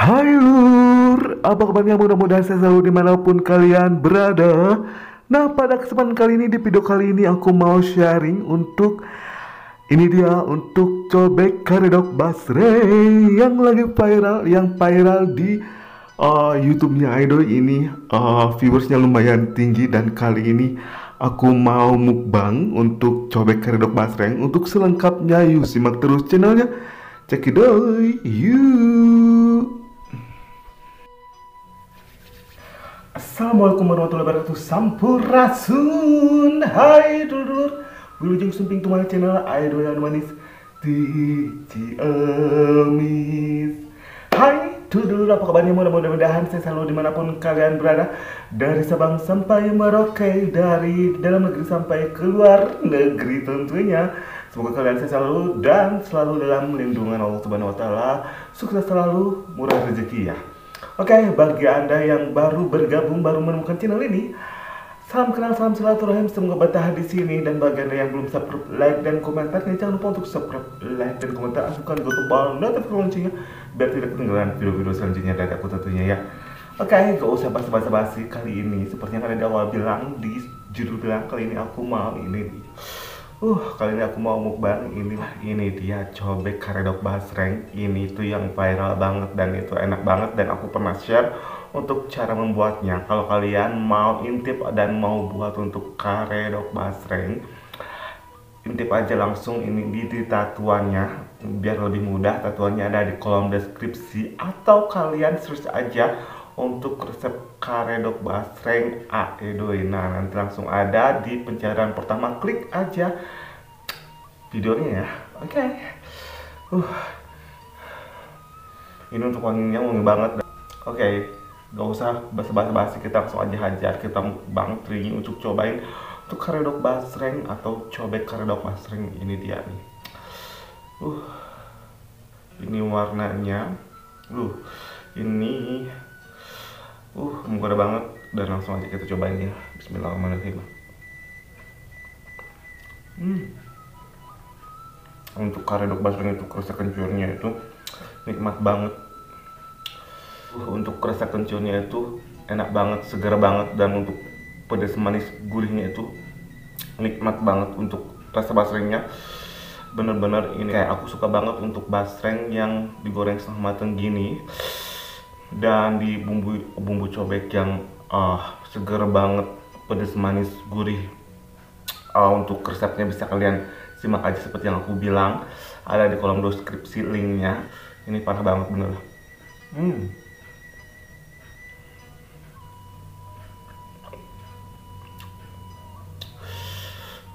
Hai Lur, apa kabarnya? Mudah-mudahan saya selalu dimanapun kalian berada. Nah, pada kesempatan kali ini, di video kali ini aku mau sharing untuk cobek karedok basreng yang lagi viral, di YouTube-nya Idol ini. Viewersnya lumayan tinggi, dan kali ini aku mau mukbang untuk cobek karedok basreng. Untuk selengkapnya, yuk simak terus channelnya. Cekidoy, yuk. Assalamualaikum warahmatullahi wabarakatuh. Sampurasun. Hai dulur, wilujeng sumping tumai channel Idol yang manis di Ciamis. Hai dulur, apa kabarnya? Mudah-mudahan saya selalu dimanapun kalian berada, dari Sabang sampai Merauke, dari dalam negeri sampai keluar negeri tentunya. Semoga kalian sehat selalu dan selalu dalam lindungan Allah Subhanahu wa Ta'ala. Sukses selalu, murah rezeki ya. Oke, bagi Anda yang baru bergabung, baru menemukan channel ini, salam kenal, salam silaturahim, semoga betah di sini. Dan bagi Anda yang belum subscribe, like, dan komentarnya, jangan lupa untuk subscribe, like, dan komentar, aktifkan tombol notifikasi loncengnya biar tidak ketinggalan video-video selanjutnya dari aku tentunya ya. Oke, gak usah basa-basi kali ini. Seperti yang kalian di awal bilang, di judul bilang, kali ini aku mau kali ini aku mau mukbang ini dia cobek karedok basreng. Ini tuh yang viral banget dan itu enak banget, dan aku pernah share untuk cara membuatnya. Kalau kalian mau intip dan mau buat untuk karedok basreng, intip aja langsung ini di tatuannya biar lebih mudah. Tatuannya ada di kolom deskripsi, atau kalian search aja untuk resep karedok basreng aedoy. Nah, nanti langsung ada di pencarian pertama, klik aja videonya ya. Oke. Ini untuk wanginya wangi banget. Oke, gak usah basa-basi, kita langsung aja hajar. Kita bang teringin untuk cobain untuk karedok basreng atau cobek karedok basreng. Ini dia nih. Ini warnanya. Ini menggoda banget, dan langsung aja kita cobain ya. Bismillahirrahmanirrahim. Untuk karedok basreng itu kerasa kencurnya itu nikmat banget. Untuk kerasa kencurnya itu enak banget, segar banget, dan untuk pedas manis gurihnya itu nikmat banget. Untuk rasa basrengnya bener-bener ini kayak aku suka banget untuk basreng yang digoreng setengah mateng gini, dan di bumbu cobek yang seger banget, pedas manis gurih. Untuk resepnya bisa kalian simak aja seperti yang aku bilang, ada di kolom deskripsi linknya. Ini parah banget bener.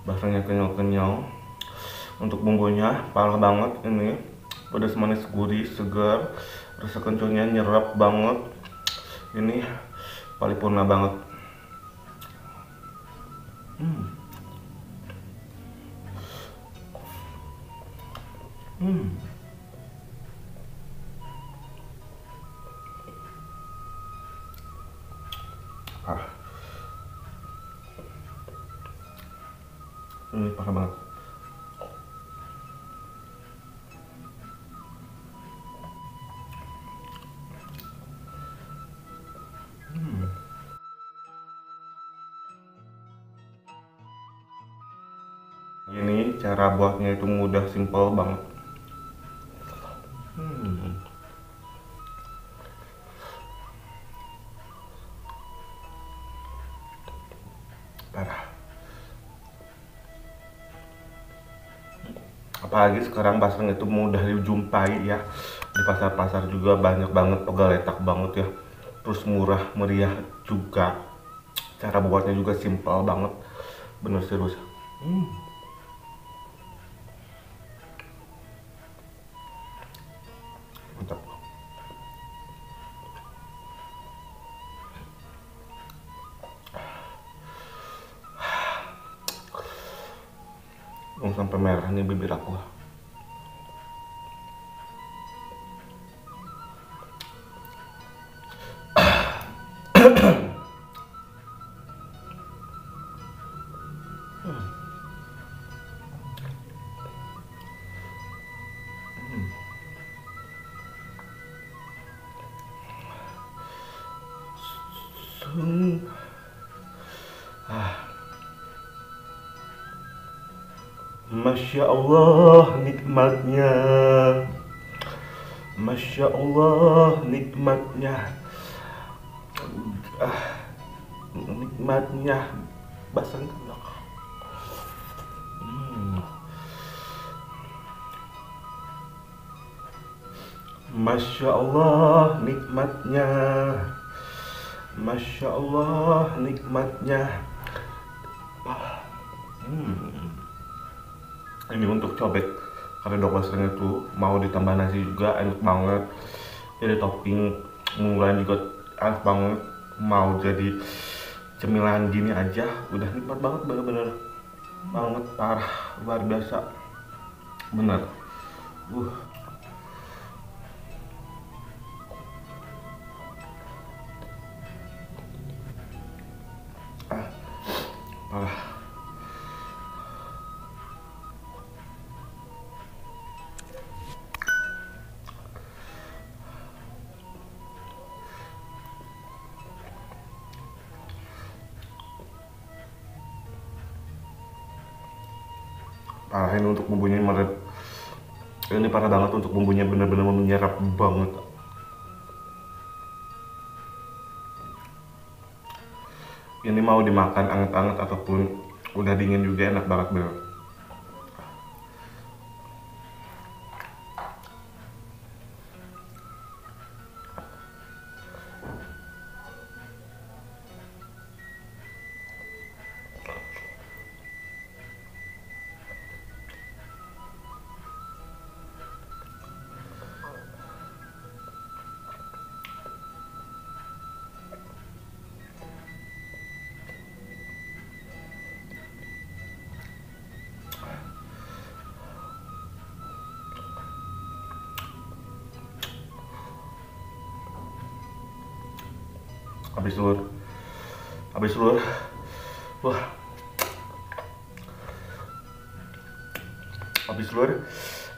Basrengnya kenyal-kenyal, untuk bumbunya parah banget. Ini pedas manis gurih segar, rasa kencurnya nyerap banget. Ini paripurna banget. Ini parah banget. Ini cara buatnya itu mudah, simple banget. Parah. Apalagi sekarang basreng itu mudah dijumpai ya, di pasar-pasar juga banyak banget, pegaletak banget ya, terus murah meriah juga. Cara buatnya juga simple banget, bener serius. Mantap. Sampai merah nih bibir aku. Masya Allah nikmatnya, Masya Allah nikmatnya, nikmatnya basah kelak. Masya Allah nikmatnya, Masya Allah nikmatnya. Ini untuk cobek karedok basreng itu mau ditambah nasi juga enak banget. Jadi topping munggulan juga enak banget. Mau jadi cemilan gini aja udah nikmat banget, bener-bener banget, parah, luar biasa, bener. Parah. Parah ini untuk bumbunya meret. Ini parah banget untuk bumbunya, bener-bener menyerap banget. Ini mau dimakan anget-anget ataupun udah dingin juga enak banget bener. Habis lur, wah, habis lur,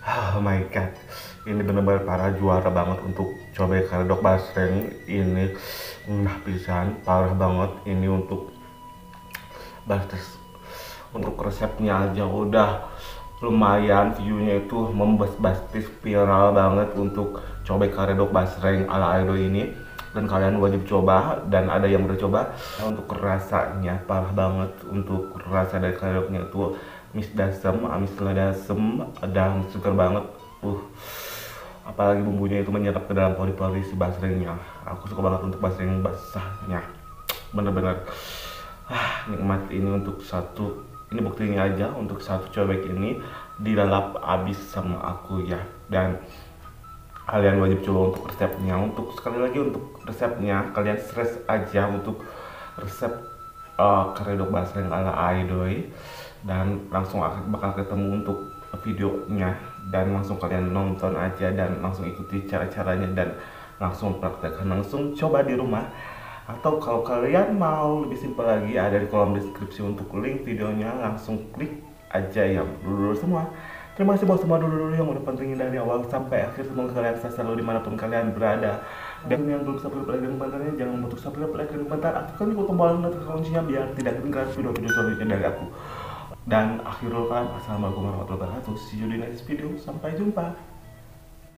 oh my god, ini bener-bener parah, juara banget untuk coba karedok basreng ini, pisan, parah banget ini untuk basis, untuk resepnya aja udah lumayan, viewnya itu membastis viral banget untuk coba karedok basreng ala Aido ini. Dan kalian wajib coba, dan ada yang udah coba. Untuk rasanya parah banget, untuk rasa dari karedoknya itu amis ladasem dan segar banget. Apalagi bumbunya itu menyerap ke dalam pori-pori si basrengnya. Aku suka banget untuk basreng basahnya, bener-bener nikmat. Ini untuk satu, ini buktinya aja untuk satu cobek ini dilalap abis sama aku ya. Dan kalian wajib coba untuk resepnya. Untuk sekali lagi untuk resepnya kalian stress aja untuk resep karedok basreng ala Aidoy, dan langsung bakal ketemu untuk videonya, dan langsung kalian nonton aja dan langsung ikuti cara-caranya dan langsung praktekkan, langsung coba di rumah. Atau kalau kalian mau lebih simpel lagi, ada di kolom deskripsi untuk link videonya, langsung klik aja ya dulu semua. Terima kasih buat semua dulu yang udah pantengin dari awal sampai akhir. Semoga kalian sukses selalu dimanapun kalian berada. Dan yang belum subscribe, like, dan komentarnya jangan lupa untuk subscribe, like, dan komentar. Aktifkan juga tombol notifikasinya biar tidak ketinggalan video-video selanjutnya dari aku. Dan akhirul kalam, assalamualaikum warahmatullahi wabarakatuh. See you di next video. Sampai jumpa.